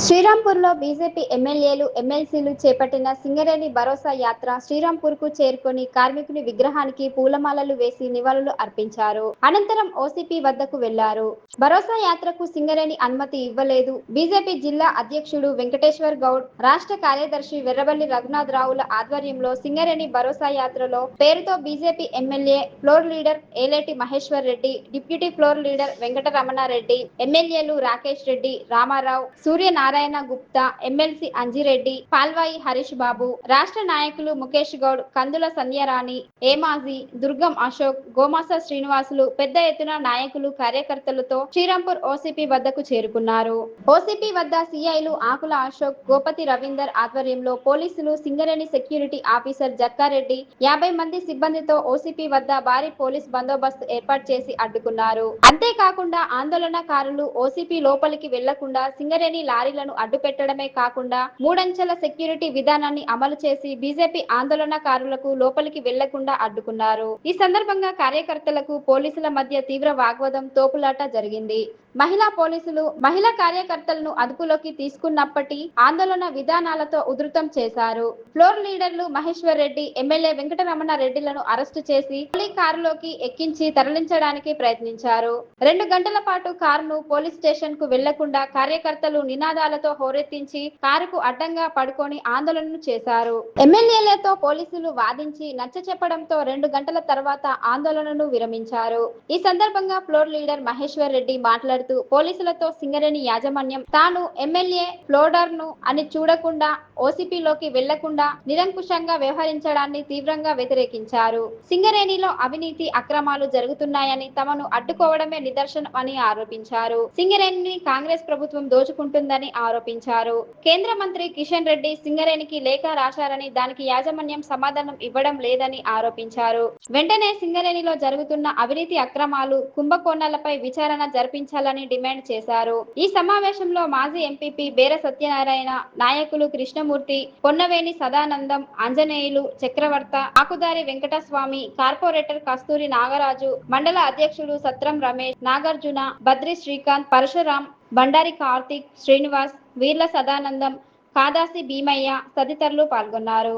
శ్రీరాంపూర్లో BJP ఎమ్మెల్యేలు, ఎమ్మెల్సీలు చేపట్టిన సింగరేణి భరోసా యాత్ర శ్రీరాంపూర్కు చేరుకొని కార్మికుని విగ్రహానికి పూలమాలలు వేసి నివాళులు అర్పించారు. అనంతరం ఓసీపీ వద్దకు వెళ్లారు. భరోసా యాత్రకు సింగరేణి అనుమతి ఇవ్వలేదు. బీజేపీ జిల్లా అధ్యక్షుడు వెంకటేశ్వర్ గౌడ్, రాష్ట్ర కార్యదర్శి వెర్రవల్లి రఘునాథరావుల ఆధ్వర్యంలో సింగరేణి భరోసా యాత్రలో పేరుతో BJP MLA floor leader Aleti Maheshwar Reddy, deputy floor leader Venkataramana Reddy, ఎమ్మెల్యేలు రాకేష్ రెడ్డి, రామారావు, సూర్యనారాయణ గుప్తా, ఎమ్మెల్సీ అంజిరెడ్డి, పాల్వాయి హరీష్ బాబు, రాష్ట్ర నాయకులు ముఖేష్ గౌడ్, కందుల సంధ్యారాణి, ఏమాజీ, దుర్గం అశోక్, గోమాస శ్రీనివాసులు పెద్ద ఎత్తున నాయకులు, కార్యకర్తలతో శ్రీరాంపూర్ ఓసీపీ వద్దకు చేరుకున్నారు. ఓసీపీ వద్ద సీఐలు ఆకుల అశోక్, గోపతి రవీందర్ ఆధ్వర్యంలో పోలీసులు, సింగరేణి సెక్యూరిటీ ఆఫీసర్ జక్కారెడ్డి 50 మంది సిబ్బందితో ఓసీపీ వద్ద భారీ పోలీస్ బందోబస్తు ఏర్పాటు చేసి అడ్డుకున్నారు. అంతేకాకుండా ఆందోళనకారులు ఓసీపీ లోపలికి వెళ్లకుండా సింగరేణి లారీలను అడ్డుపెట్టడమే కాకుండా మూడంచెల సెక్యూరిటీ విధానాన్ని అమలు చేసి బీజేపీ ఆందోళనకారులకు లోపలికి వెళ్లకుండా అడ్డుకున్నారు. ఈ సందర్భంగా కార్యకర్తలకు పోలీసుల మధ్య తీవ్ర వాగ్వాదం, తోపులాట జరిగింది. మహిళా పోలీసులు మహిళా కార్యకర్తలను అదుపులోకి తీసుకున్నప్పటి ఆందోళన విధానాలతో ఉధృతం చేశారు. ఫ్లోర్ లీడర్లు మహేశ్వర్ రెడ్డి, ఎమ్మెల్యే వెంకటరమణారెడ్డిలను అరెస్టు చేసి కారులోకి ఎక్కించి తరలించడానికి ప్రయత్నించారు. 2 గంటల పాటు కారును పోలీస్ స్టేషన్ కు వెళ్లకుండా కార్యకర్తలు నినాదాలతో హోరెత్తించి కారుకు అడ్డంగా పడుకొని ఆందోళనలు చేశారు. ఎమ్మెల్యేలతో పోలీసులు వాదించి నచ్చచెప్పడంతో 2 గంటల తర్వాత ఆందోళనను విరమించారు. ఈ సందర్భంగా ఫ్లోర్ లీడర్ మహేశ్వర్ రెడ్డి మాట్లాడుతూ పోలీసులతో సింగరేణి యాజమాన్యం తాను ఎమ్మెల్యే ఫ్లోడర్ను అని చూడకుండా ఓసీపీలోకి వెళ్లకుండా నిరంకుశంగా వ్యవహరించడాన్ని తీవ్రంగా వ్యతిరేకించారు. సింగరేణిలో అవినీతి అక్రమాలు జరుగుతున్నాయని తమను అడ్డుకోవడమే నిదర్శనం అని ఆరోపించారు. సింగరేణిని కాంగ్రెస్ ప్రభుత్వం దోచుకుంటుందని ఆరోపించారు. కేంద్ర మంత్రి కిషన్ రెడ్డి సింగరేణికి లేఖ రాశారని దానికి యాజమాన్యం సమాధానం ఇవ్వడం లేదని ఆరోపించారు. వెంటనే సింగరేణిలో జరుగుతున్న అవినీతి అక్రమాలు, కుంభకోణాలపై విచారణ జరిపించాలని డిమాండ్ చేశారు. ఈ సమావేశంలో మాజీ ఎంపీపీ బేర సత్యనారాయణ, నాయకులు కృష్ణమూర్తి, పొన్నవేణి సదానందం, ఆంజనేయులు, చక్రవర్త, ఆకుదారి వెంకటస్వామి, కార్పొరేటర్ కస్తూరి నాగరాజు, మండల అధ్యక్షులు సత్రం రమేష్, నాగార్జున, బద్రి శ్రీకాంత్, పరశురాం, బండారి కార్తిక్, శ్రీనివాస్, వీర్ల సదానందం, కాదాసి భీమయ్య తదితరులు పాల్గొన్నారు.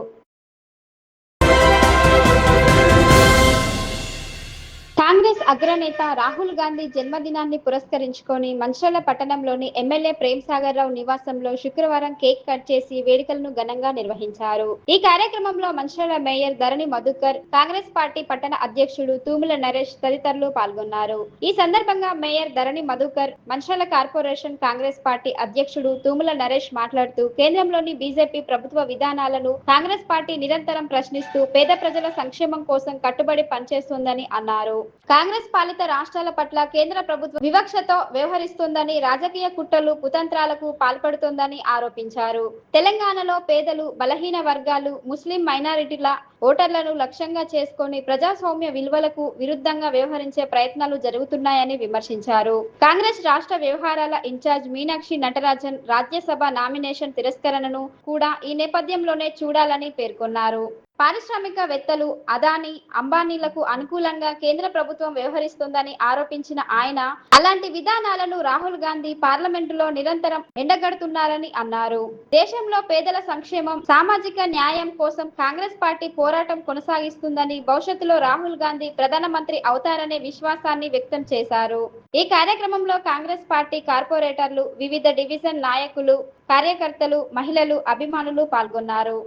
కాంగ్రెస్ అగ్రనేత రాహుల్ గాంధీ జన్మదినాన్ని పురస్కరించుకొని మంచిర్యాల పట్టణంలోని ఎమ్మెల్యే ప్రేమ్ సాగర్ రావు నివాసంలో శుక్రవారం కేక్ కట్ చేసి వేడుకలను ఘనంగా నిర్వహించారు. ఈ కార్యక్రమంలో మంచిర్యాల మేయర్ ధరణి మధుకర్, కాంగ్రెస్ పార్టీ పట్టణ అధ్యక్షుడు తూముల నరేష్ తదితరులు పాల్గొన్నారు. ఈ సందర్భంగా మేయర్ ధరణి మధుకర్, మంచిర్యాల కార్పొరేషన్ కాంగ్రెస్ పార్టీ అధ్యక్షుడు తూముల నరేష్ మాట్లాడుతూ కేంద్రంలోని బీజేపీ ప్రభుత్వ విధానాలను కాంగ్రెస్ పార్టీ నిరంతరం ప్రశ్నిస్తూ పేద ప్రజల సంక్షేమం కోసం కట్టుబడి పనిచేస్తుందని అన్నారు. కాంగ్రెస్ పాలిత రాష్ట్రాల పట్ల కేంద్ర ప్రభుత్వం వివక్షతో వ్యవహరిస్తుందని, రాజకీయ కుట్రలు, కుతంత్రాలకు పాల్పడుతోందని ఆరోపించారు. తెలంగాణలో పేదలు, బలహీన వర్గాలు, ముస్లిం మైనారిటీల ఓటర్లను లక్ష్యంగా చేసుకొని ప్రజాస్వామ్య విలువలకు విరుద్ధంగా వ్యవహరించే ప్రయత్నాలు జరుగుతున్నాయని విమర్శించారు. కాంగ్రెస్ రాష్ట్ర వ్యవహారాల ఇన్ఛార్జ్ మీనాక్షి నటరాజన్ రాజ్యసభ నామినేషన్ తిరస్కరణను కూడా ఈ నేపథ్యంలోనే చూడాలని పేర్కొన్నారు. పారిశ్రామికవేత్తలు అదానీ, అంబానీలకు అనుకూలంగా కేంద్ర ప్రభుత్వం వ్యవహరిస్తుందని ఆరోపించిన ఆయన అలాంటి విధానాలను రాహుల్ గాంధీ పార్లమెంటులో నిరంతరం ఎండగడుతున్నారని అన్నారు. దేశంలో పేదల సంక్షేమం, సామాజిక న్యాయం కోసం కాంగ్రెస్ పార్టీ పోరాటం కొనసాగిస్తుందని, భవిష్యత్తులో రాహుల్ గాంధీ ప్రధానమంత్రి అవుతారనే విశ్వాసాన్ని వ్యక్తం చేశారు. ఈ కార్యక్రమంలో కాంగ్రెస్ పార్టీ కార్పొరేటర్లు, వివిధ డివిజన్ నాయకులు, కార్యకర్తలు, మహిళలు, అభిమానులు పాల్గొన్నారు.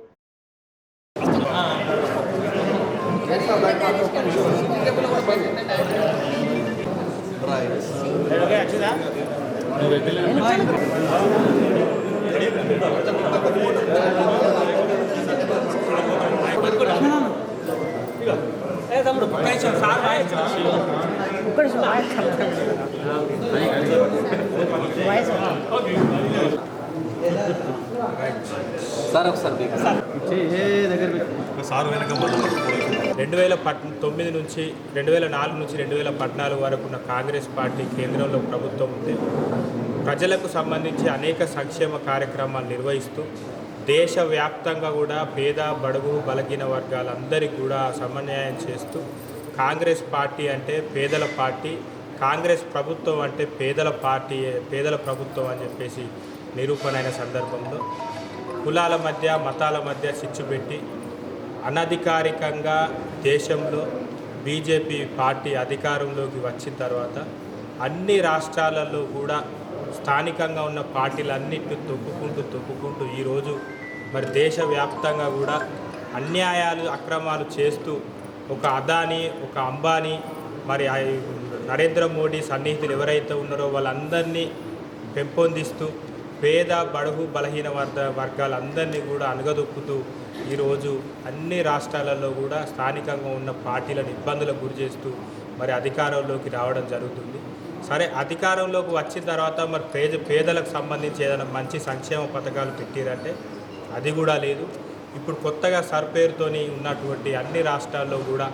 సార్ ఒకసారి 2009 నుంచి 2004 నుంచి 2014 వరకు ఉన్న కాంగ్రెస్ పార్టీ కేంద్రంలో ప్రభుత్వం ఉంది. ప్రజలకు సంబంధించి అనేక సంక్షేమ కార్యక్రమాలు నిర్వహిస్తూ దేశవ్యాప్తంగా కూడా పేద, బడుగు, బలహీన వర్గాలందరికీ కూడా సమన్వయం చేస్తూ కాంగ్రెస్ పార్టీ అంటే పేదల పార్టీ, కాంగ్రెస్ ప్రభుత్వం అంటే పేదల పార్టీ, పేదల ప్రభుత్వం అని చెప్పేసి నిరూపణ అయిన సందర్భంలో కులాల మధ్య మతాల మధ్య చిచ్చు పెట్టి అనధికారికంగా దేశంలో బీజేపీ పార్టీ అధికారంలోకి వచ్చిన తర్వాత అన్ని రాష్ట్రాలలో కూడా స్థానికంగా ఉన్న పార్టీలన్నింటినీ తొక్కుకుంటూ ఈరోజు మరి దేశవ్యాప్తంగా కూడా అన్యాయాలు అక్రమాలు చేస్తూ ఒక అదానీ ఒక అంబానీ మరి నరేంద్ర మోడీ సన్నిహితులు ఎవరైతే ఉన్నారో వాళ్ళందరినీ పెంపొందిస్తూ పేద బడుగు బలహీన వర్గాలందరినీ కూడా అణగదొక్కుతూ ఈరోజు అన్ని రాష్ట్రాలలో కూడా స్థానికంగా ఉన్న పార్టీలను ఇబ్బందులకు గురి చేస్తూ మరి అధికారంలోకి రావడం జరుగుతుంది. సరే, అధికారంలోకి వచ్చిన తర్వాత మరి పేదలకు సంబంధించి ఏదైనా మంచి సంక్షేమ పథకాలు పెట్టారంటే అది కూడా లేదు. ఇప్పుడు కొత్తగా సర్పేరుతోని ఉన్నటువంటి అన్ని రాష్ట్రాల్లో కూడా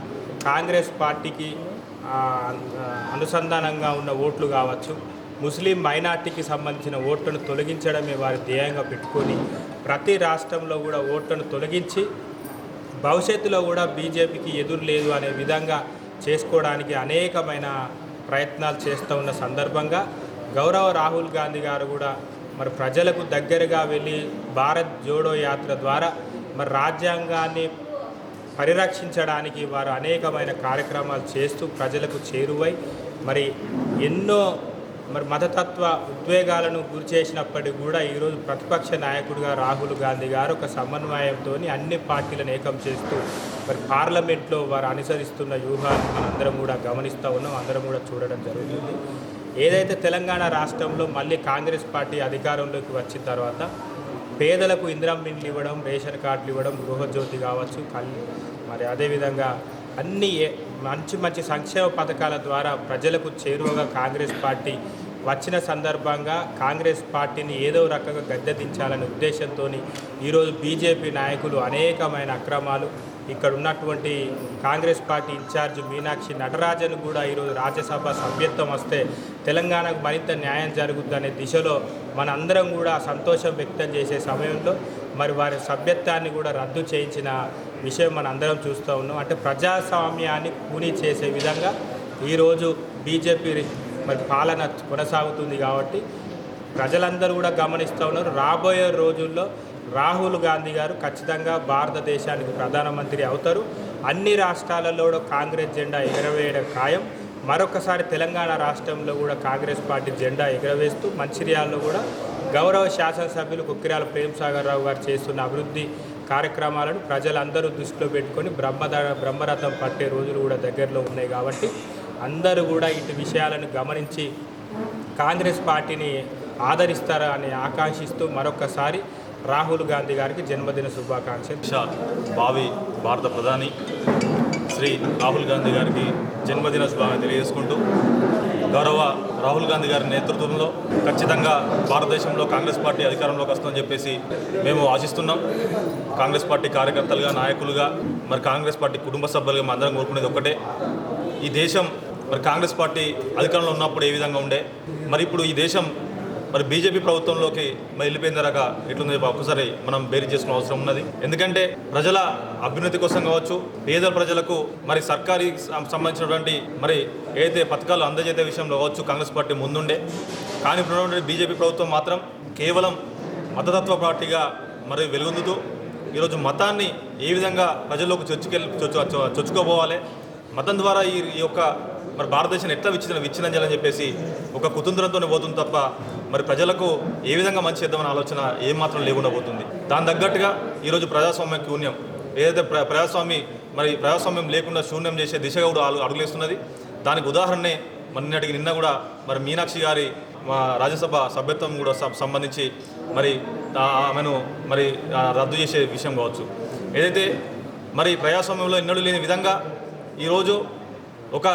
కాంగ్రెస్ పార్టీకి అనుసంధానంగా ఉన్న ఓట్లు కావచ్చు, ముస్లిం మైనార్టీకి సంబంధించిన ఓట్లను తొలగించడమే వారి ధ్యేయంగా పెట్టుకొని ప్రతి రాష్ట్రంలో కూడా ఓట్లను తొలగించి భవిష్యత్తులో కూడా బీజేపీకి ఎదురు లేదు అనే విధంగా చేసుకోవడానికి అనేకమైన ప్రయత్నాలు చేస్తూ ఉన్న సందర్భంగా గౌరవ రాహుల్ గాంధీ గారు కూడా మరి ప్రజలకు దగ్గరగా వెళ్ళి భారత్ జోడో యాత్ర ద్వారా మరి రాజ్యాంగాన్ని పరిరక్షించడానికి వారు అనేకమైన కార్యక్రమాలు చేస్తూ ప్రజలకు చేరువై మరి ఎన్నో మరి మతతత్వ ఉద్వేగాలను గురి చేసినప్పటికీ కూడా ఈరోజు ప్రతిపక్ష నాయకుడిగా రాహుల్ గాంధీ గారు ఒక సమన్వయంతో అన్ని పార్టీలను ఏకం చేస్తూ మరి పార్లమెంట్లో వారు అనుసరిస్తున్న వ్యూహాన్ని మనందరం కూడా గమనిస్తూ ఉన్నాం, అందరం కూడా చూడడం జరుగుతుంది. ఏదైతే తెలంగాణ రాష్ట్రంలో మళ్ళీ కాంగ్రెస్ పార్టీ అధికారంలోకి వచ్చిన తర్వాత పేదలకు ఇందిరమ్మ ఇండ్లు ఇవ్వడం, రేషన్ కార్డులు ఇవ్వడం, గృహజ్యోతి కావచ్చు, మరి అదేవిధంగా అన్ని మంచి సంక్షేమ పథకాల ద్వారా ప్రజలకు చేరువగా కాంగ్రెస్ పార్టీ వచ్చిన సందర్భంగా కాంగ్రెస్ పార్టీని ఏదో రకంగా గద్దెదించాలనే ఉద్దేశంతో ఈరోజు బీజేపీ నాయకులు అనేకమైన అక్రమాలు, ఇక్కడ ఉన్నటువంటి కాంగ్రెస్ పార్టీ ఇన్ఛార్జ్ మీనాక్షి నటరాజన్ కూడా ఈరోజు రాజ్యసభ సభ్యత్వం వస్తే తెలంగాణకు మరింత న్యాయం జరుగుద్దనే దిశలో మనందరం కూడా సంతోషం వ్యక్తం చేసే సమయంలో మరి వారి సభ్యత్వాన్ని కూడా రద్దు చేయించిన విషయం మన అందరం చూస్తూ ఉన్నాం. అంటే ప్రజాస్వామ్యాన్ని కూనీ చేసే విధంగా ఈరోజు బీజేపీ మరి పాలన కొనసాగుతుంది. కాబట్టి ప్రజలందరూ కూడా గమనిస్తూ ఉన్నారు. రాబోయే రోజుల్లో రాహుల్ గాంధీ గారు ఖచ్చితంగా భారతదేశానికి ప్రధానమంత్రి అవుతారు. అన్ని రాష్ట్రాలలో కూడా కాంగ్రెస్ జెండా ఎగరవేయడం ఖాయం. మరొకసారి తెలంగాణ రాష్ట్రంలో కూడా కాంగ్రెస్ పార్టీ జెండా ఎగరవేస్తూ మంచిర్యాలలో కూడా గౌరవ శాసనసభ్యులు కుక్కిరాల ప్రేమ్సాగర్ రావు గారు చేస్తున్న అభివృద్ధి కార్యక్రమాలను ప్రజలందరూ దృష్టిలో పెట్టుకొని బ్రహ్మరథం పట్టే రోజులు కూడా దగ్గరలో ఉన్నాయి. కాబట్టి అందరూ కూడా ఇటు విషయాలను గమనించి కాంగ్రెస్ పార్టీని ఆదరిస్తారా అని ఆకాంక్షిస్తూ మరొకసారి రాహుల్ గాంధీ గారికి జన్మదిన శుభాకాంక్షలు. భావి భారత ప్రధాని శ్రీ రాహుల్ గాంధీ గారికి జన్మదిన శుభాకాంక్షలు తెలియజేసుకుంటూ గౌరవ రాహుల్ గాంధీ గారి నేతృత్వంలో ఖచ్చితంగా భారతదేశంలో కాంగ్రెస్ పార్టీ అధికారంలోకి వస్తుందని చెప్పేసి మేము ఆశిస్తున్నాం. కాంగ్రెస్ పార్టీ కార్యకర్తలుగా, నాయకులుగా, మరి కాంగ్రెస్ పార్టీ కుటుంబ సభ్యులుగా అందరం కోరుకునేది ఒక్కటే, ఈ దేశం మరి కాంగ్రెస్ పార్టీ అధికారంలో ఉన్నప్పుడు ఏ విధంగా ఉండే, మరి ఇప్పుడు ఈ దేశం మరి బీజేపీ ప్రభుత్వంలోకి మరి వెళ్ళిపోయిన దాకా ఎట్లుంది ఒక్కసారి మనం బేరీ చేసుకునే అవసరం ఉన్నది. ఎందుకంటే ప్రజల అభ్యున్నతి కోసం కావచ్చు, పేద ప్రజలకు మరి సర్కారీ సంబంధించినటువంటి మరి ఏదైతే పథకాలు అందజేసే విషయంలో కావచ్చు కాంగ్రెస్ పార్టీ ముందుండే. కానీ ఇప్పుడు బీజేపీ ప్రభుత్వం మాత్రం కేవలం మతతత్వ పార్టీగా మరి వెలుగొందుతూ ఈరోజు మతాన్ని ఏ విధంగా ప్రజల్లోకి చొచ్చుకోపోవాలి, మతం ద్వారా ఈ యొక్క మరి భారతదేశాన్ని ఎట్లా విచ్ఛిన్నం చెప్పేసి ఒక కుతంత్రంతోనే పోతుంది తప్ప మరి ప్రజలకు ఏ విధంగా మంచి చేద్దామనే ఆలోచన ఏమాత్రం లేకుండా పోతుంది. దాని తగ్గట్టుగా ఈరోజు ప్రజాస్వామ్య శూన్యం, ఏదైతే ప్రజాస్వామ్యం లేకుండా శూన్యం చేసే దిశగా కూడా అడుగులేస్తున్నది. దానికి ఉదాహరణే మొన్నటికి నిన్న కూడా మరి మీనాక్షి గారి రాజ్యసభ సభ్యత్వం కూడా సంబంధించి మరి ఆమెను మరి రద్దు చేసే విషయం కావచ్చు. ఏదైతే మరి ప్రజాస్వామ్యంలో ఎన్నడూ లేని విధంగా ఈరోజు ఒక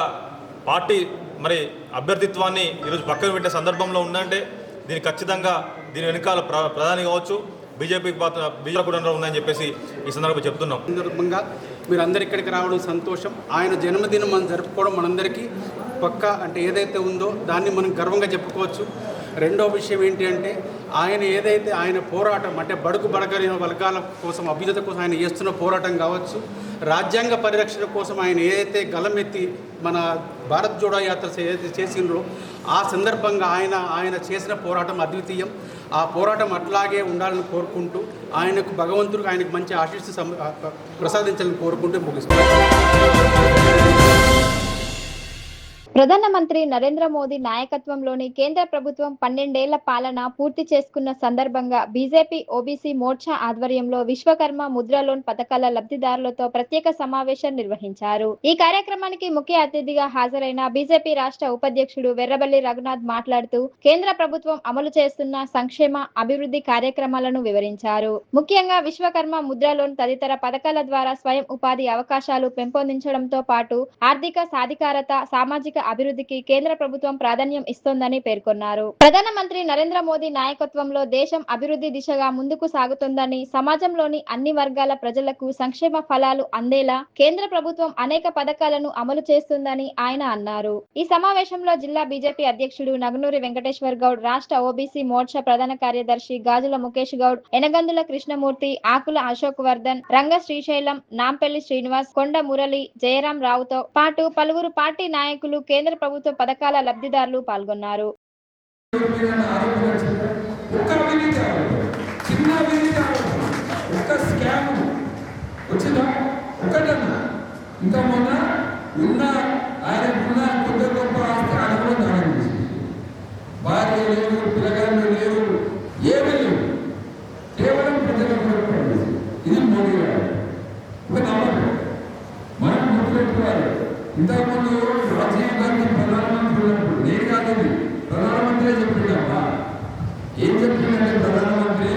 పార్టీ మరి అభ్యర్థిత్వాన్ని ఈరోజు పక్కన పెట్టే సందర్భంలో ఉందంటే దీనికి ఖచ్చితంగా దీని వెనకాల ప్రధాని కావచ్చు, బీజేపీ కూడా ఉందని చెప్పేసి ఈ సందర్భంగా చెప్తున్నాం. సందర్భంగా మీరు అందరు ఇక్కడికి రావడం సంతోషం. ఆయన జన్మదినం మనం జరుపుకోవడం మనందరికీ పక్కా అంటే ఏదైతే ఉందో దాన్ని మనం గర్వంగా చెప్పుకోవచ్చు. రెండో విషయం ఏంటి అంటే ఆయన ఏదైతే ఆయన పోరాటం అంటే బడుగు బడగని వర్గాల కోసం అభ్యుదత కోసం ఆయన చేస్తున్న పోరాటం కావచ్చు, రాజ్యాంగ పరిరక్షణ కోసం ఆయన ఏదైతే గలమెత్తి మన భారత్ జోడో యాత్ర ఏదైతే చేసిండ్రో ఆ సందర్భంగా ఆయన చేసిన పోరాటం అద్వితీయం. ఆ పోరాటం అట్లాగే ఉండాలని కోరుకుంటూ ఆయనకు భగవంతుడికి ఆయనకు మంచి ఆశీస్సు ప్రసాదించాలని కోరుకుంటూ ముగిస్తున్నాను. ప్రధానమంత్రి నరేంద్ర మోదీ నాయకత్వంలోని కేంద్ర ప్రభుత్వం 12 ఏళ్ల పాలన పూర్తి చేసుకున్న సందర్భంగా బీజేపీ ఓబీసీ మోర్చా ఆధ్వర్యంలో విశ్వకర్మ ముద్రా లోన్ పథకాల లబ్ధిదారులతో ప్రత్యేక సమావేశం నిర్వహించారు. ఈ కార్యక్రమానికి ముఖ్య అతిథిగా హాజరైన బీజేపీ రాష్ట్ర ఉపాధ్యక్షుడు వెర్రబెల్లి రఘునాథ్ మాట్లాడుతూ కేంద్ర ప్రభుత్వం అమలు చేస్తున్న సంక్షేమ అభివృద్ధి కార్యక్రమాలను వివరించారు. ముఖ్యంగా విశ్వకర్మ ముద్రా లోన్ తదితర పథకాల ద్వారా స్వయం ఉపాధి అవకాశాలు పెంపొందించడంతో పాటు ఆర్థిక సాధికారత, సామాజిక అభివృద్ధికి కేంద్ర ప్రభుత్వం ప్రాధాన్యం ఇస్తోందని పేర్కొన్నారు. ప్రధానమంత్రి నరేంద్ర మోదీ నాయకత్వంలో దేశం అభివృద్ధి దిశగా ముందుకు సాగుతోందని, సమాజంలోని అన్ని వర్గాల ప్రజలకు సంక్షేమ ఫలాలు అందేలా కేంద్ర ప్రభుత్వం అనేక పథకాలను అమలు చేస్తుందని ఆయన అన్నారు. ఈ సమావేశంలో జిల్లా బీజేపీ అధ్యక్షుడు నగనూరి వెంకటేశ్వర్ గౌడ్, రాష్ట్ర ఓబీసీ మోర్చా ప్రధాన కార్యదర్శి గాజుల ముఖేష్ గౌడ్, ఎనగందుల కృష్ణమూర్తి, ఆకుల అశోక్ వర్ధన్, రంగ శ్రీశైలం, నాంపల్లి శ్రీనివాస్, కొండ మురళి, జయరాం రావుతో పాటు పలువురు పార్టీ నాయకులు, కేంద్ర ప్రభుత్వ పథకాల లబ్ధిదారులు పాల్గొన్నారు. ఇంతకుముందు రాజీవ్ గాంధీ ప్రధానమంత్రి ఉన్నప్పుడు నేను కాదు, ప్రధానమంత్రి చెప్పిందమ్మా. ఏం చెప్పిందంటే ప్రధానమంత్రి,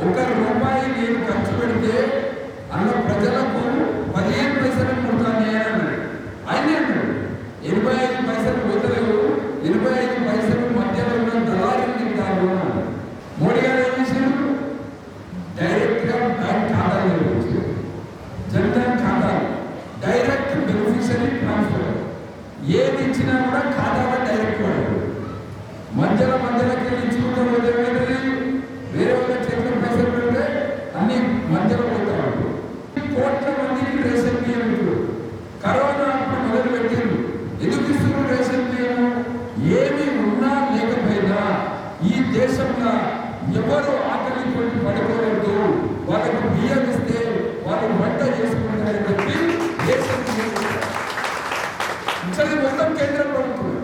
1 రూపాయి నేను ఖర్చు పెడితే అన్న ప్రజలకు 15 పైసలు కొడతానే అన్నాడు. ఆయనే అన్నాడు 85 పైసలు పోతలేవు, 85 పైసలు మధ్యలో ఉన్న దళారులు తింటారు అన్నాడు. మోడీ గారు ఏం చేశారు? డైరెక్ట్ గా బ్యాంక్ ఖాతాలో వచ్చారు. జన్ధన్ ఖాతాలు డైరెక్ట్ బెనిఫిషరీ ట్రాన్స్ఫర్, ఏది ఇచ్చినా కూడా ఖాతాలో డైరెక్ట్ వాడు. మధ్యలోకి ఇచ్చుకుంటూ పోతే వేరే వాళ్ళ చేతిలో పైసలు పెడితే అన్ని మధ్యలో పోతా ఉంటారు. కోట్ల మందికి రేషన్ బియ్యం ఇప్పుడు కరోనా అప్పుడు మొదలు పెట్టారు. ఎందుకు ఇస్తున్నారు రేషన్ బియ్యం? ఏమి ఉన్నా లేకపోయినా ఈ దేశంలో ఎవరు ఆకలి కొట్టి పడుకోవద్దు, వాళ్ళకు బియ్యం ఇస్తే వాళ్ళు వంట చేసుకుంటారని చెప్పి రేషన్ బియ్యం ఇచ్చది మొత్తం కేంద్ర ప్రభుత్వం.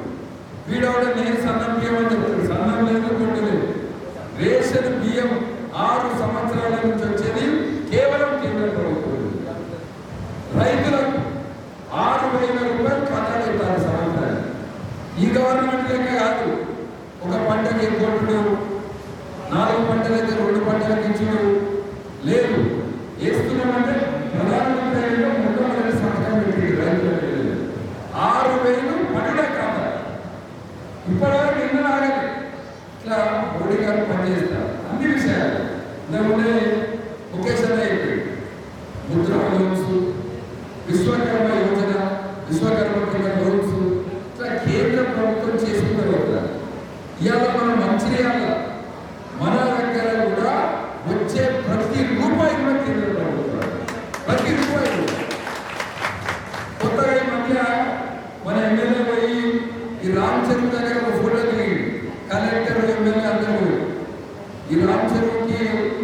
వీడవడ నేను సన్నం బియ్యం అని చెప్తాడు, సన్నం లేదు, కొట్టు లేదు. రేషన్ బియ్యం 6 సంవత్సరాల నుంచి వచ్చేది కేవలం కేంద్ర ప్రభుత్వం. రైతులకు 6,000 రూపాయలు ఖాతాలు ఇస్తారు సంవత్సరానికి. ఈ గవర్నమెంట్ లెక్క కాదు, ఒక పంటకి కొట్టుడు, 4 పంటలైతే 2 పంటలకు ఇచ్చుడు లేదు. వేస్తున్నామంటే ప్రధానమంత్రి మొట్టమొదటి సంతకం పెట్టి రైతులకు 6,000 పనుల ఖాతా. ఇప్పటివరకు నిన్న ఆగదు. ఇట్లా మోడీ గారు పనిచేస్తారు అన్ని విషయాలు. ఇంతకుముందే ఒకేసారి అయిపోయింది. ముద్రా లోన్స్, విశ్వకర్మ యోజన, విశ్వకర్మ కింద లోన్స్, ఇట్లా కేంద్ర ప్రభుత్వం చేసుకున్న తర్వాత ఇవాళ మనం మంచిర్యాల మన దగ్గర కూడా వచ్చే ప్రతి రూపాయి కూడా కేంద్ర ప్రభుత్వం, ప్రతి రూపాయి. కొత్తగా ఈ మధ్య మన ఎమ్మెల్యే పోయి ఈ రామ్ చెరువు దగ్గర ఒక ఫోటో దిగి కలెక్టర్, ఎమ్మెల్యే అందరూ ఈ రామ్ చెరువుకి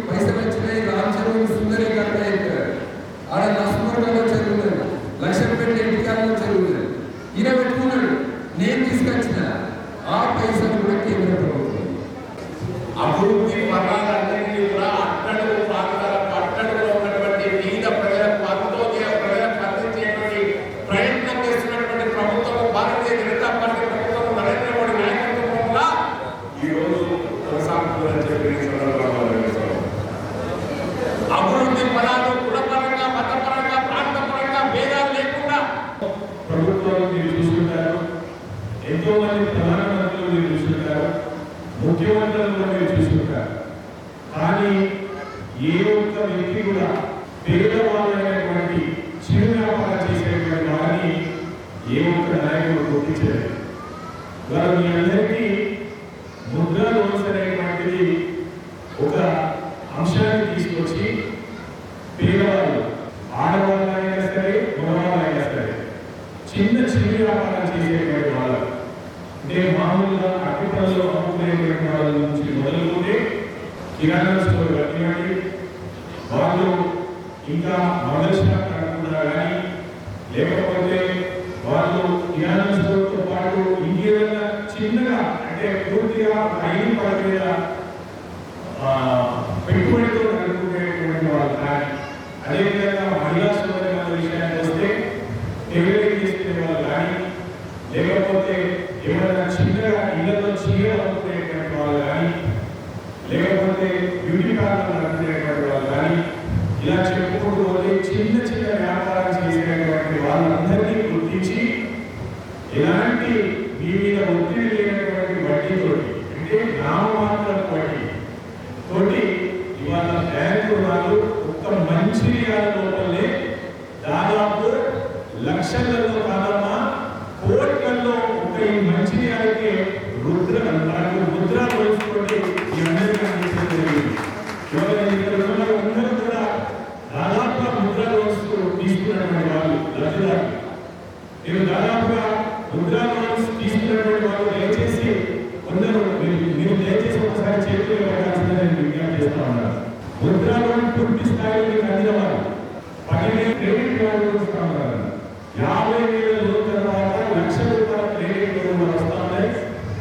పైసలు వచ్చినాయి, రామ్ చెరువు సుందరీకరణ అయిపోయారు. ఆడ నస్మూర్లో చెరువు, లక్ష్మీపేట ఇంటికాలలో చెరువు ఈయన పెట్టుకున్నాడు. నేను తీసుకొచ్చిన ఆ పైసలు కూడా కేంద్ర ప్రభుత్వం. అభివృద్ధి పథకాలన్నింటినీ కూడా అట్టడుగు ప్రాంతాల అట్టడుగులో ఉన్నటువంటి పేద ప్రజలకు, అంత్యోదయ ప్రజలకు అందించేటువంటి ప్రయత్నం చేస్తున్నటువంటి ప్రభుత్వం భారతీయ జనతా పార్టీ ప్రభుత్వం నరేంద్ర మోడీ నాయకత్వంలో ఈరోజు కొనసాగుతుందని చెప్పి అభివృద్ధి పదాలు కులపరంగా, మతపరంగా, ప్రాంతపరంగా భేదాలు లేకుండా ప్రభుత్వాలు మీరు చూసుకుంటారు, ఎంతో మంది ప్రధానమంత్రులు మీరు చూసుకుంటారు, ముఖ్యమంత్రులు మీరు చూసుకుంటారు. కానీ ఏ ఒక్క వ్యక్తి కూడా పేదవాళ్ళైనటువంటి చిరు వ్యాపారం చేసేటువంటి వారిని ఏ ఒక్క నాయకుడు గుర్తించలేదు. వారు మీ అందరికీ ముద్రా లోన్స్ అనేటువంటిది వాళ్ళు ఆడవాళ్ళైనా సరే మగవాళ్ళైనా సరే చిన్న వ్యాపారం చేసేటువంటి వాళ్ళు అంటే మామూలుగా అగ్గిపల్లిలో అమ్ముకునేటువంటి వాళ్ళ నుంచి మొదలుకుంటే కిరాణా స్టోర్ కట్టినట్టు వాళ్ళు ఇంకా మొదటి షాప్ కాకుండా కానీ లేకపోతే వాళ్ళు కిరాణా స్టోర్తో పాటు ఇంకేదైనా చిన్నగా అంటే పూర్తిగా 5 మీద పెట్టుబడితో నడుపుకునేటువంటి వాళ్ళు కానీ అదేవిధంగా మహిళా సోదరుల విషయానికి వస్తే టైలరింగ్ చేసుకునే వాళ్ళు కానీ లేకపోతే ఏమైనా చిన్నగా ఇళ్లలో చీరలు అమ్ముకునేటువంటి వాళ్ళు కానీ లేకపోతే బ్యూటీ పార్లర్ నడుపుకునేటువంటి వాళ్ళు కానీ ఇలా చెప్పుకుంటూ పోతే చిన్న వ్యాపారం చేసేటువంటి వాళ్ళందరినీ గుర్తించి ఎలాంటి మీ మీద ఒత్తిడి లేనటువంటి వడ్డీతోటి అంటే నామమాత్రం వడ్డీ తోటి ఇవాళ బ్యాంకు వాళ్ళు ఒక్క మంచిర్యాల లోపలే దాదాపు లక్షలలో కాదమ్మా కోట్లలో ఒక ఈ మంచిర్యాలకి ముద్ర వేసుకోండి ఈ అందరికీ అందరూ కూడా దాదాపుగా ముద్ర లోన్స్ తీసుకున్నటువంటి వాళ్ళు లబ్ధిదారులు నేను దాదాపుగా ముద్రా లోన్స్ తీసుకున్నటువంటి వాళ్ళు దయచేసి కొందరు మీరు దయచేసి ఒకసారి చేతులు పెట్టాల్సిందని నేను విజ్ఞప్తి చేస్తా ఉన్నాను. ముద్రా లోన్ పూర్తి స్థాయిలో మీకు అందిన వారు 10,000 క్రెడిట్ కార్డు ఇస్తా ఉన్నారు. 50,000 లోన్ తర్వాత ₹1,00,000 క్రెడిట్ లోన్ వస్తా ఉన్నాయి.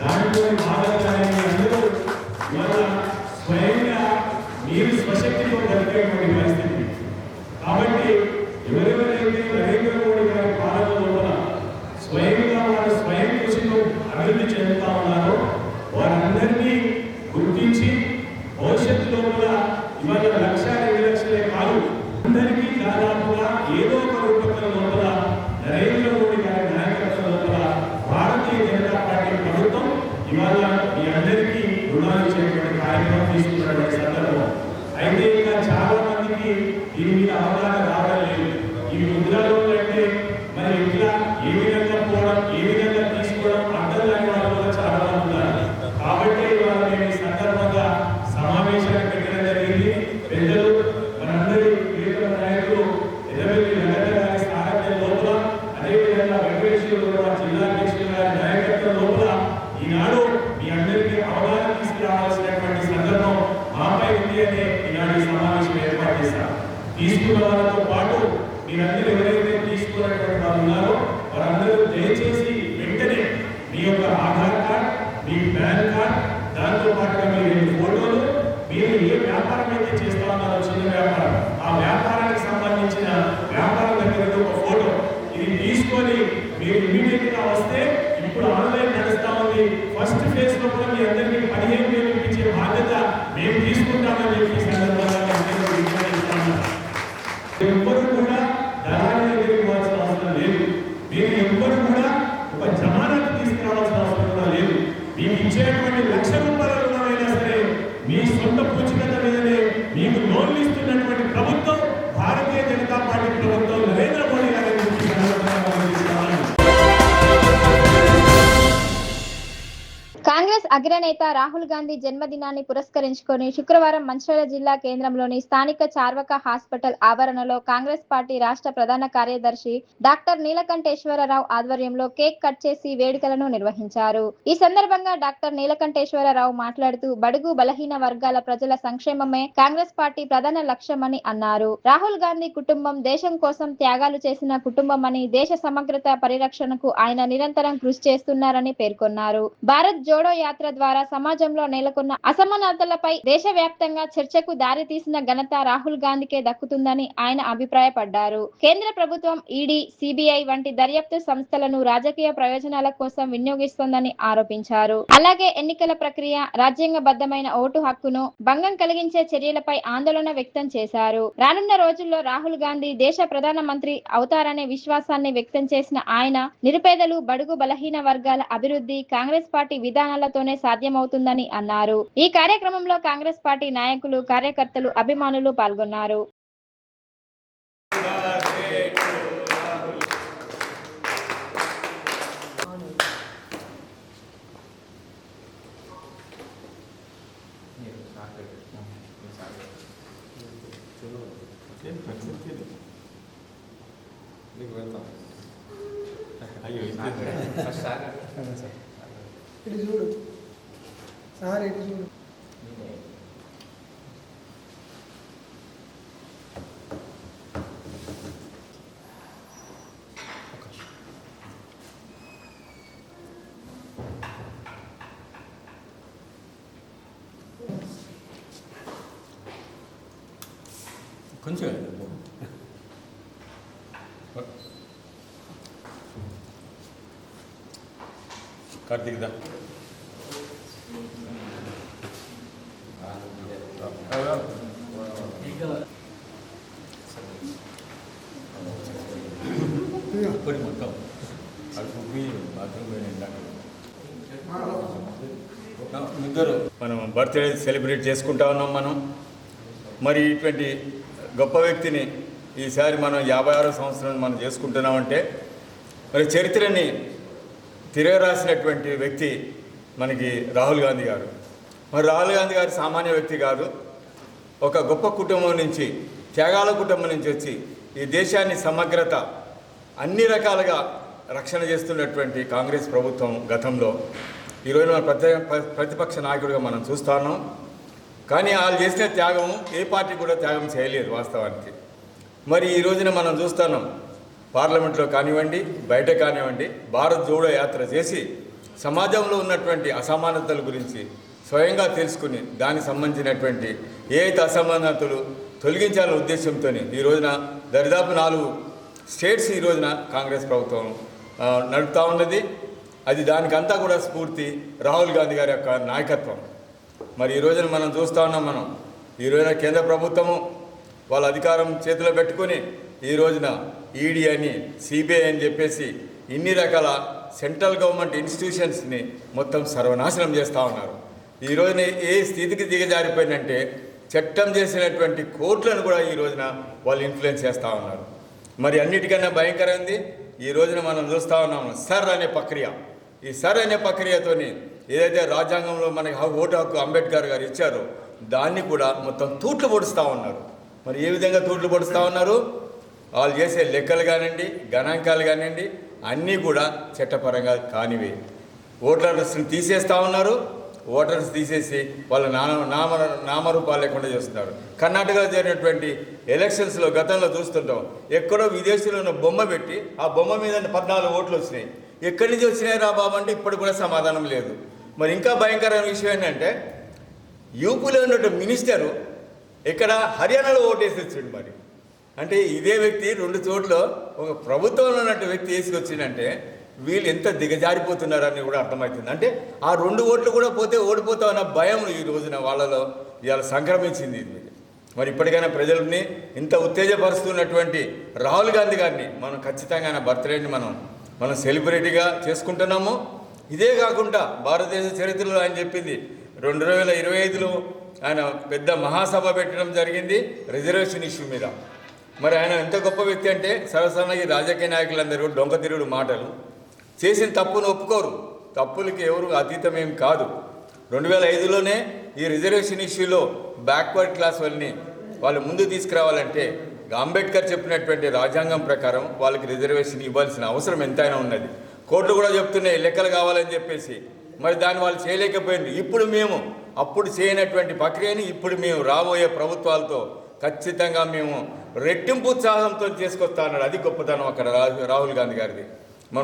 దాంట్లో భాగంగానే అందరూ ఇవాళ స్వయంగా మీరు స్వశక్తితో బతికేటువంటి పరిస్థితి. కాబట్టి ఎవరెవరైతే నరేంద్ర మోడీ గారి పాలన లోపల స్వయంగా వారు స్వయం కృషితో అభివృద్ధి చెందుతా ఉన్నారో వారందరినీ గుర్తించి భవిష్యత్తులో కూడా ఇవాళ 1,00,000, 2,00,000 కాదు అందరికీ దాదాపుగా ఏదో ఒక రూపంలో లోపల నరేంద్ర మోడీ గారి నాయకత్వం లోపల భారతీయ జనతా పార్టీ ప్రభుత్వం ఇవాళ మీ అందరికీ రుణాలు ఇచ్చేటువంటి కార్యక్రమం తీసుకున్నటువంటి సందర్భం. అయితే ఇంకా చాలా మందికి దీని మీద అవగాహన రావలేదు. ఈ ముద్రా లోన్లు అంటే మరి ఎట్లా ఏ విధంగా పోవడం ఏ విధంగా తీసుకోవడం అర్థం కాని వాళ్ళు కూడా చాలా మంది ఉన్నారు. కాబట్టి ఇవాళ మేము ఈ సందర్భంగా సమావేశాన్ని పెట్టడం జరిగింది. పెద్దలు మనందరి ప్రియతమ నాయకులు ఎర్రబెల్లి వెంకట గారి సారథ్యం లోపల అదేవిధంగా వెంకటేశ్వర జిల్లా అధ్యక్షుల గారి నాయకత్వం లోపల ఈనాడు మీ అందరికీ అవగాహన తీసుకురావాల్సినటువంటి సందర్భం మాపై ఉంది అనే ఈనాడు ఈ సమావేశం ఏర్పాటు చేశారు. తీసుకున్న వాళ్ళతో పాటు మీరందరూ ఎవరైతే తీసుకున్నటువంటి వాళ్ళు ఉన్నారో వారందరూ దయచేసి వెంటనే మీ యొక్క ఆధార్ కార్డ్, మీ పాన్ కార్డ్, దాంతో పాటుగా మీ 2 ఫోటోలు, మీరు ఏ వ్యాపారం అయితే చేస్తా ఉన్నారో చిన్న వ్యాపారం, ఆ వ్యాపారానికి సంబంధించిన వ్యాపారం దగ్గర ఒక ఫోటో ఇది తీసుకొని మీరు ఇమీడియట్ గా వస్తే ఇప్పుడు ఆన్లైన్ నడుస్తా ఉంది. ఫస్ట్ ఫేజ్ లో కూడా మీ అందరికీ 15,000 ఇప్పించే బాధ్యత మేము తీసుకుంటామని చెప్పి సందర్భంగా ఎవ్వరు కూడా దళారీ దగ్గరికి పోవాల్సిన అవసరం లేదు. మీరు ఎవ్వరు కూడా ఒక జమానత్ తీసుకురావాల్సిన అవసరం కూడా లేదు. మీకు ఇచ్చేటువంటి ₹1,00,000 రుణమైనా సరే మీ సొంత పూచికత మీదనే మీకు లోన్లు ఇస్తున్నటువంటి ప్రభుత్వం భారతీయ జనతా పార్టీ ప్రభుత్వం నరేంద్ర మోడీ గారి గురించి కాంగ్రెస్ అగ్రనేత రాహుల్ గాంధీ జన్మదినాన్ని పురస్కరించుకొని శుక్రవారం మంచిర్యాల జిల్లా కేంద్రంలోని స్థానిక చార్వక హాస్పిటల్ ఆవరణలో కాంగ్రెస్ పార్టీ రాష్ట్ర ప్రధాన కార్యదర్శి డాక్టర్ నీలకంఠేశ్వరరావు ఆధ్వర్యంలో కేక్ కట్ చేసి వేడుకలను నిర్వహించారు. ఈ సందర్భంగా డాక్టర్ నీలకంఠేశ్వరరావు మాట్లాడుతూ బడుగు బలహీన వర్గాల ప్రజల సంక్షేమమే కాంగ్రెస్ పార్టీ ప్రధాన లక్ష్యమని అన్నారు. రాహుల్ గాంధీ కుటుంబం దేశం కోసం త్యాగాలు చేసిన కుటుంబమని, దేశ సమగ్రత పరిరక్షణకు ఆయన నిరంతరం కృషి చేస్తున్నారని పేర్కొన్నారు. భారత్ జోడో యాత్ర ద్వారా సమాజంలో నెలకొన్న అసమానతలపై దేశవ్యాప్తంగా చర్చకు దారితీసిన ఘనత రాహుల్ గాంధీకే దక్కుతుందని ఆయన అభిప్రాయపడ్డారు. కేంద్ర ప్రభుత్వం ఈడీ, సిబిఐ వంటి దర్యాప్తు సంస్థలను రాజకీయ ప్రయోజనాల కోసం వినియోగిస్తోందని ఆరోపించారు. అలాగే ఎన్నికల ప్రక్రియ, రాజ్యాంగబద్ధమైన ఓటు హక్కును భంగం కలిగించే చర్యలపై ఆందోళన వ్యక్తం చేశారు. రానున్న రోజుల్లో రాహుల్ గాంధీ దేశ ప్రధాన మంత్రి అవుతారనే విశ్వాసాన్ని వ్యక్తం చేసిన ఆయన నిరుపేదలు, బడుగు బలహీన వర్గాల అభివృద్ధి కాంగ్రెస్ పార్టీ విధానాలతోనే సాధ్యమవుతుందని అన్నారు. ఈ కార్యక్రమంలో కాంగ్రెస్ పార్టీ నాయకులు, కార్యకర్తలు, అభిమానులు పాల్గొన్నారు. Okay, ఇటు చూడు సార్, ఇటు చూడు. కొంచెం కార్తీక్ దా మొత్తం ముగ్గురు మనం బర్త్డే సెలబ్రేట్ చేసుకుంటా ఉన్నాం మనం. మరి ఇటువంటి గొప్ప వ్యక్తిని ఈసారి మనం 56వ సంవత్సరం మనం చేసుకుంటున్నామంటే మరి చరిత్రని తిరగరాసినటువంటి వ్యక్తి మనకి రాహుల్ గాంధీ గారు. మరి రాహుల్ గాంధీ గారు సామాన్య వ్యక్తి కాదు. ఒక గొప్ప కుటుంబం నుంచి, త్యాగాల కుటుంబం నుంచి వచ్చి ఈ దేశాన్ని సమగ్రత అన్ని రకాలుగా రక్షణ చేస్తున్నటువంటి కాంగ్రెస్ ప్రభుత్వం గతంలో ఈరోజు మన ప్రతిపక్ష నాయకుడిగా మనం చూస్తూ ఉన్నాం. కానీ వాళ్ళు చేసిన త్యాగం ఏ పార్టీ కూడా త్యాగం చేయలేదు వాస్తవానికి. మరి ఈ రోజున మనం చూస్తున్నాం, పార్లమెంట్లో కానివ్వండి, బయట కానివ్వండి, భారత్ జోడో యాత్ర చేసి సమాజంలో ఉన్నటువంటి అసమానతల గురించి స్వయంగా తెలుసుకుని దానికి సంబంధించినటువంటి ఏ అయితే అసమానతలు తొలగించాలనే ఉద్దేశంతో ఈ రోజున దరిదాపు 4 స్టేట్స్ ఈ రోజున కాంగ్రెస్ ప్రభుత్వం నడుపుతూ ఉన్నది. అది దానికంతా కూడా స్ఫూర్తి రాహుల్ గాంధీ గారి యొక్క నాయకత్వం. మరి ఈ రోజున మనం చూస్తూ ఉన్నాం. మనం ఈ రోజున కేంద్ర ప్రభుత్వము వాళ్ళ అధికారం చేతిలో పెట్టుకుని ఈ రోజున ఈడీ అని, సిబిఐ అని చెప్పేసి ఇన్ని రకాల సెంట్రల్ గవర్నమెంట్ ఇన్స్టిట్యూషన్స్ని మొత్తం సర్వనాశనం చేస్తూ ఉన్నారు. ఈ రోజున ఏ స్థితికి దిగజారిపోయిందంటే చట్టం చేసినటువంటి కోర్టులను కూడా ఈ రోజున వాళ్ళు ఇన్ఫ్లుయెన్స్ చేస్తూ ఉన్నారు. మరి అన్నిటికన్నా భయంకరంది ఈ రోజున మనం చూస్తూ ఉన్నాము సర్ అనే ప్రక్రియ. ఈ సర్ అనే ప్రక్రియతోని ఏదైతే రాజ్యాంగంలో మనకి ఓటు హక్కు అంబేద్కర్ గారు ఇచ్చారో దాన్ని కూడా మొత్తం తూట్లు పొడుస్తూ ఉన్నారు. మరి ఏ విధంగా తూట్లు పొడుస్తూ ఉన్నారు? వాళ్ళు చేసే లెక్కలు కానివ్వండి, గణాంకాలు కానివ్వండి, అన్నీ కూడా చట్టపరంగా కానివి. ఓటర్స్ని తీసేస్తూ ఉన్నారు. ఓటర్స్ తీసేసి వాళ్ళ నామరూపాలు లేకుండా చేస్తున్నారు. కర్ణాటకలో జరిగినటువంటి ఎలక్షన్స్లో గతంలో చూస్తుంటాం, ఎక్కడో విదేశీలో ఉన్న బొమ్మ పెట్టి ఆ బొమ్మ మీద 14 ఓట్లు వచ్చినాయి. ఎక్కడి నుంచి వచ్చినాయి రా బాబు అంటే ఇప్పుడు కూడా సమాధానం లేదు. మరి ఇంకా భయంకరమైన విషయం ఏంటంటే యూపీలో ఉన్నటువంటి మినిస్టరు ఇక్కడ హర్యానాలో ఓటేసి వచ్చిండు. మరి అంటే ఇదే వ్యక్తి 2 చోట్ల ఒక ప్రభుత్వంలో ఉన్నట్టు వ్యక్తి వేసుకొచ్చిందంటే వీళ్ళు ఎంత దిగజారిపోతున్నారని కూడా అర్థమవుతుంది. అంటే ఆ 2 ఓట్లు కూడా పోతే ఓడిపోతామన్న భయం ఈ రోజున వాళ్ళలో ఇవాళ సంక్రమించింది. మరి ఇప్పటికైనా ప్రజల్ని ఇంత ఉత్తేజపరుస్తున్నటువంటి రాహుల్ గాంధీ గారిని మనం ఖచ్చితంగా ఆయన బర్త్డేని మనం సెలబ్రిటీగా చేసుకుంటున్నాము. ఇదే కాకుండా భారతదేశ చరిత్రలో ఆయన చెప్పింది 2025లో ఆయన పెద్ద మహాసభ పెట్టడం జరిగింది రిజర్వేషన్ ఇష్యూ మీద. మరి ఆయన ఎంత గొప్ప వ్యక్తి అంటే సరసనగి రాజకీయ నాయకులందరూ డొంక తిరుగుడు మాటలు చేసిన తప్పును ఒప్పుకోరు. తప్పులకి ఎవరు అతీతమేం కాదు. 2005లోనే ఈ రిజర్వేషన్ ఇష్యూలో బ్యాక్వర్డ్ క్లాస్ వాళ్ళని వాళ్ళు ముందు తీసుకురావాలంటే అంబేద్కర్ చెప్పినటువంటి రాజ్యాంగం ప్రకారం వాళ్ళకి రిజర్వేషన్ ఇవ్వాల్సిన అవసరం ఎంతైనా ఉన్నది. కోర్టులు కూడా చెప్తున్నాయి లెక్కలు కావాలని చెప్పేసి. మరి దాన్ని వాళ్ళు చేయలేకపోయింది. ఇప్పుడు మేము అప్పుడు చేయనటువంటి ప్రక్రియని ఇప్పుడు మేము రాబోయే ప్రభుత్వాలతో ఖచ్చితంగా మేము రెట్టింపు ఉత్సాహంతో చేసుకొస్తా అన్నాడు. అది గొప్పతనం అక్కడ రాహుల్ గాంధీ గారిది.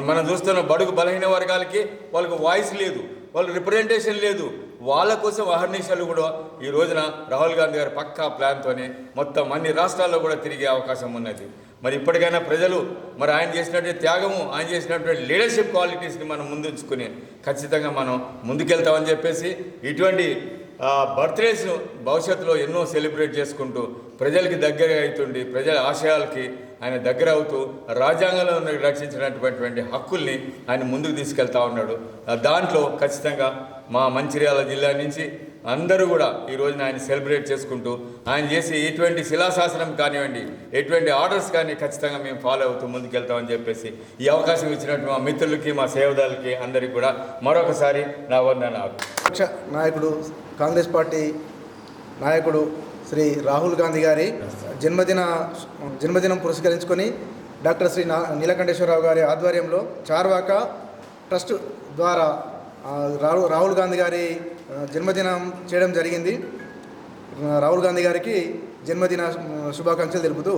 మనం చూస్తున్న బడుగు బలహీన వర్గాలకి వాళ్ళకు వాయిస్ లేదు, వాళ్ళకి రిప్రజెంటేషన్ లేదు. వాళ్ళ కోసం అహర్నిశలు కూడా ఈ రోజున రాహుల్ గాంధీ గారి పక్కా ప్లాన్తోనే మొత్తం అన్ని రాష్ట్రాల్లో కూడా తిరిగే అవకాశం ఉన్నది. మరి ఇప్పటికైనా ప్రజలు మరి ఆయన చేసినటువంటి త్యాగము, ఆయన చేసినటువంటి లీడర్షిప్ క్వాలిటీస్ని మనం ముందుంచుకుని ఖచ్చితంగా మనం ముందుకెళ్తామని చెప్పేసి ఇటువంటి బర్త్డేస్ భవిష్యత్తులో ఎన్నో సెలబ్రేట్ చేసుకుంటూ ప్రజలకి దగ్గర అవుతుండి ప్రజల ఆశయాలకి ఆయన దగ్గర అవుతూ రాజ్యాంగంలో రక్షించినటువంటి హక్కుల్ని ఆయన ముందుకు తీసుకెళ్తా ఉన్నాడు. దాంట్లో ఖచ్చితంగా మా మంచిర్యాల జిల్లా నుంచి అందరూ కూడా ఈ రోజున ఆయన సెలబ్రేట్ చేసుకుంటూ ఆయన చేసి ఎటువంటి శిలాశాసనం కానివ్వండి, ఎటువంటి ఆర్డర్స్ కానీ ఖచ్చితంగా మేము ఫాలో అవుతూ ముందుకెళ్తామని చెప్పేసి ఈ అవకాశం ఇచ్చినట్టు మా మిత్రులకి, మా సేవదాలకి అందరికీ కూడా మరొకసారి నా వందనాలు. నాయకుడు, కాంగ్రెస్ పార్టీ నాయకుడు శ్రీ రాహుల్ గాంధీ గారి జన్మదినం పురస్కరించుకొని డాక్టర్ శ్రీ నీలకంఠేశ్వరరావు గారి ఆధ్వర్యంలో చార్వాక ట్రస్ట్ ద్వారా రాహుల్ గాంధీ గారి జన్మదినం చేయడం జరిగింది. రాహుల్ గాంధీ గారికి జన్మదిన శుభాకాంక్షలు తెలుపుతూ